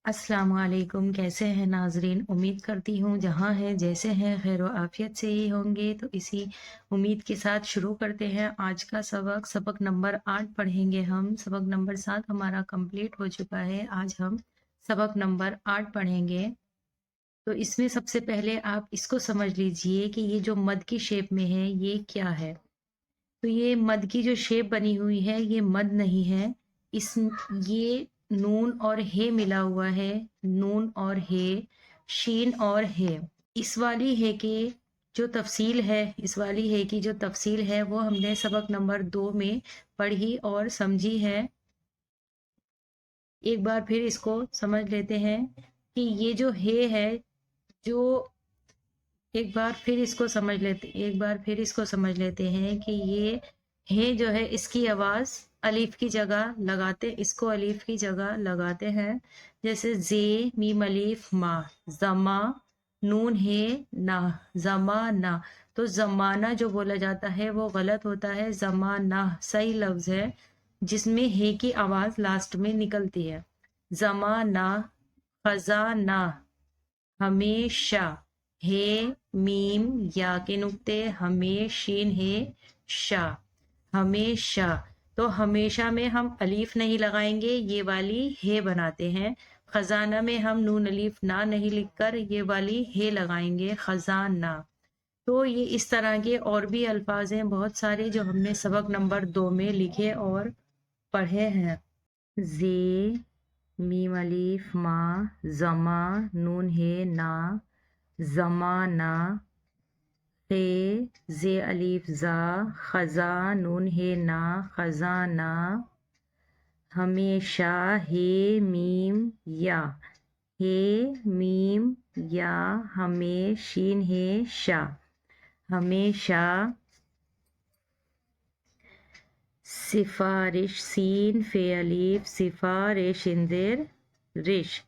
अस्सलाम वालेकुम। कैसे हैं नाजरीन? उम्मीद करती हूँ जहाँ हैं जैसे हैं खैर व आफियत से ही होंगे। तो इसी उम्मीद के साथ शुरू करते हैं आज का सबक। सबक नंबर 8 पढ़ेंगे हम। सबक नंबर 7 हमारा कंप्लीट हो चुका है। आज हम सबक नंबर 8 पढ़ेंगे। तो इसमें सबसे पहले आप इसको समझ लीजिए कि ये जो मद की शेप में है ये क्या है। तो ये मद की जो शेप बनी हुई है ये मद नहीं है। इस ये नून और हे मिला हुआ है। नून और हे, शीन और हे। इस वाली हे के जो तफसील है, इस वाली हे की जो तफसील है वो हमने सबक नंबर 2 में पढ़ी और समझी है। एक बार फिर इसको समझ लेते हैं कि ये जो हे है, जो एक बार फिर इसको समझ लेते हैं कि ये हे जो है इसकी आवाज अलीफ की जगह लगाते, इसको अलीफ की जगह लगाते हैं। जैसे जे मीम अलीफ मा, जमा नून हे ना, जमाना। तो जमाना जो बोला जाता है वो गलत होता है, जमाना सही लफ्ज है जिसमें हे की आवाज लास्ट में निकलती है। जमाना, खजाना, हमेशा, हे मीम या के नुक्ते, हमेशीन हे शा, हमेशा। तो हमेशा में हम अलीफ नहीं लगाएंगे, ये वाली हे बनाते हैं। खजाना में हम नून अलीफ ना नहीं लिखकर ये वाली हे लगाएंगे, खजाना। तो ये इस तरह के और भी अल्फाज हैं बहुत सारे जो हमने सबक नंबर 2 में लिखे और पढ़े हैं। जे मीम अलीफ मा, जमा नून हे ना, जमाना, खे जे अलीफ जा, खजा नून हे ना, खजाना, हमेशा हे मीम या, हे मीम या, हमेशीन हे शा, हमेशा। सिफारिश सीन फे अलीफ, सिफारिश इंदिर रिश,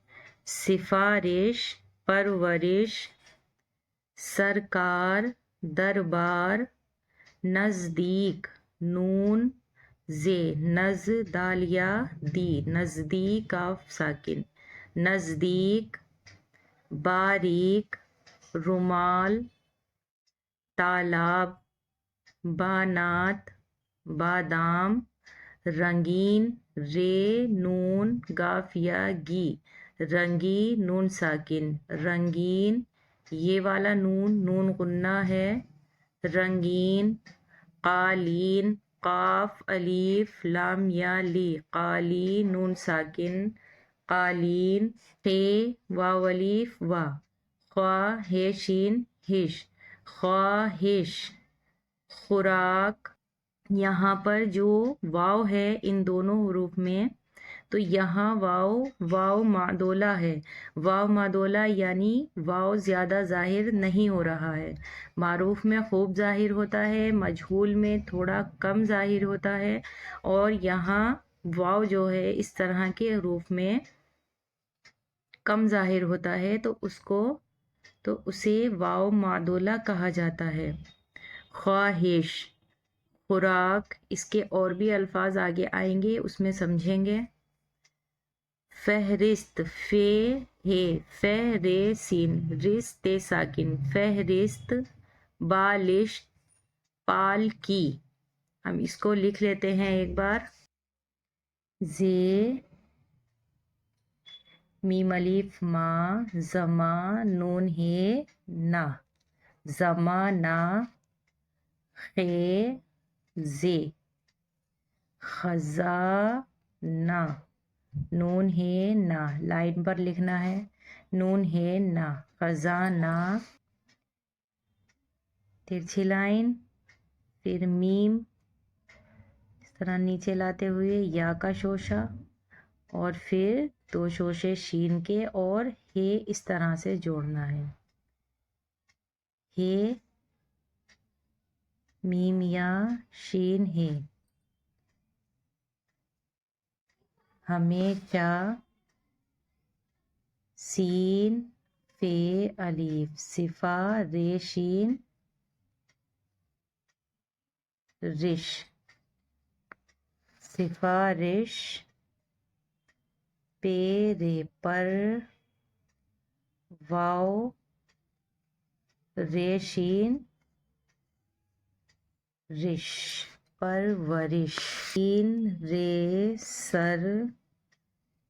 सिफारिश परवरिश, सरकार दरबार, नज़दीक नून जे, नज दालिया दी, नज़दीक काफ साकिन, नज़दीक, बारीक, रुमाल, तालाब, बानात, बादाम, रंगीन रे नून गाफिया गी, रंगी नून साकिन, रंगीन ये वाला नून नून गुन्ना है, रंगीन, कालीन, काफ अलीफ लाम या ली, काली नून साकिन, कालीन, खे वाव अलीफ वा, ख्वाहिशीन हिश, ख्वाहिश, खुराक। यहाँ पर जो वाव है इन दोनों हुरूफ में, तो यहाँ वाव वाव मादोला है। वाव मादोला यानी वाव ज़्यादा ज़ाहिर नहीं हो रहा है। मारूफ में खूब ज़ाहिर होता है, मजहूल में थोड़ा कम ज़ाहिर होता है, और यहाँ वाव जो है इस तरह के हरूफ में कम ज़ाहिर होता है, तो उसे वाव मादोला कहा जाता है। ख्वाहिश, खुराक, इसके और भी अल्फाज आगे आएंगे उसमें समझेंगे। फहरिस्त फे हे, फहरे सीन रिश्ते साकिन, फहरिस्त, बालिश, पाल की। हम इसको लिख लेते हैं एक बार। जे मीम अलीफ मा, जमा नून हे ना, जमाना, खे जे, खजाना नून है ना, लाइन पर लिखना है, नून है ना, खजाना, तिरछी लाइन, फिर मीम इस तरह नीचे लाते हुए या का शोशा, और फिर 2 शोशे शीन के, और हे इस तरह से जोड़ना है। हे मीम या शीन है, हमेशा सीन फे अलीफ, सिफा रेशीन रिश, सिफारिश, پیرے پر واو ریشین رش پرورش سین رے سر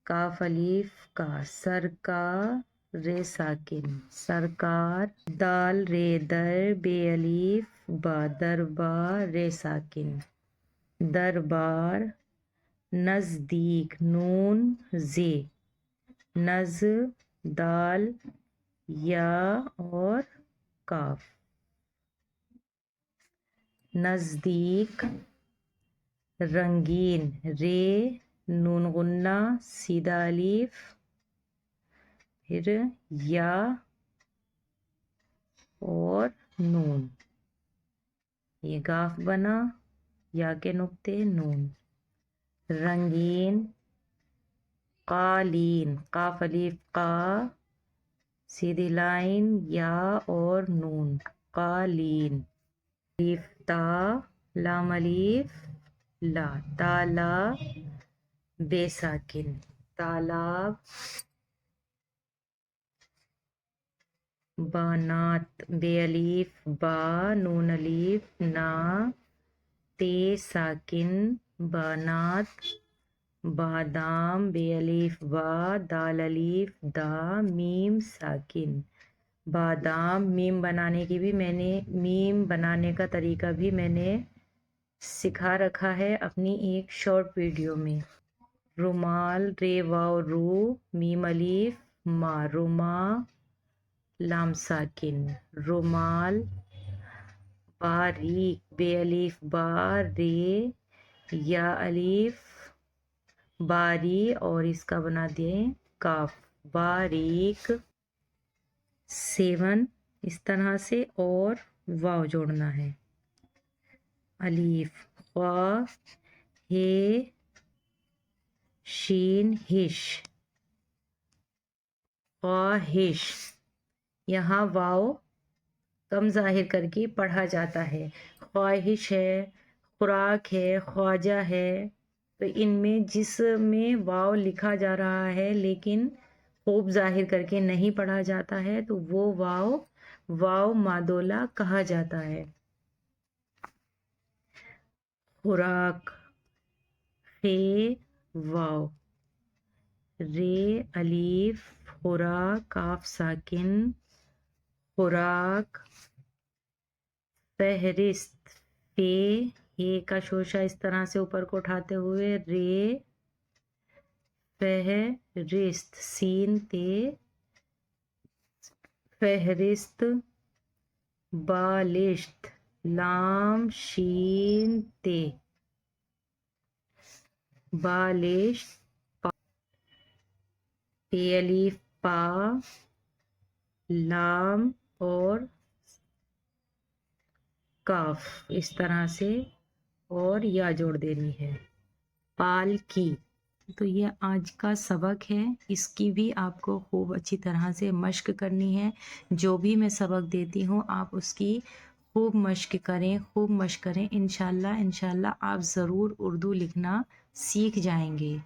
کاف الف کا سرکار رے ساکن سرکار دال رے در بے الف با دربار رے ساکن دربار نزدیک نون زے نز دال یا اور کاف نزدیک رنگین رے نون غنہ سیدھا الف پھر یا اور نون یہ گاف بنا یا کے نقطے نون رنگین قالین قاف الف قا سیدھی لائن یا اور نون قالین الف تا لام الف لا تالا بے ساکن تالاب بانات بے الف با نون الف نا تے ساکن بانات بادام بے الف با دال الف دا میم ساکن بادام میم بنانے کی بھی میم بنانے کا طریقہ بھی میں نے سکھا رکھا ہے اپنی ایک شارٹ ویڈیو میں رومال رے واو رو میم الف ما روما لام ساکن رومال باریک بے الف با رے یا الف باری اور اس کا بنا دیں کاف باریک 7 اس طرح سے اور واو جوڑنا ہے الف خوا ہے شین ہش خواہش یہاں واو کم ظاہر کر کے پڑھا جاتا ہے خواہش ہے خوراک ہے خواجہ ہے تو ان میں جس میں واو لکھا جا رہا ہے لیکن خوب ظاہر کر کے نہیں پڑھا جاتا ہے تو وہ واو مادولا کہا جاتا ہے خوراک خے واو رے الف خوراک کاف ساکن خوراک فہرست فے ہے کا شوشہ اس طرح سے اوپر کو اٹھاتے ہوئے رے فہرست سین تے فہرست بالشت لام شین تے بالشت پے الف پا لام اور کاف اس طرح سے اور یا جوڑ دینی ہے پال کی تو یہ آج کا سبق ہے اس کی بھی آپ کو خوب اچھی طرح سے مشق کرنی ہے جو بھی میں سبق دیتی ہوں آپ اس کی خوب مشق کریں انشاءاللہ آپ ضرور اردو لکھنا سیکھ جائیں گے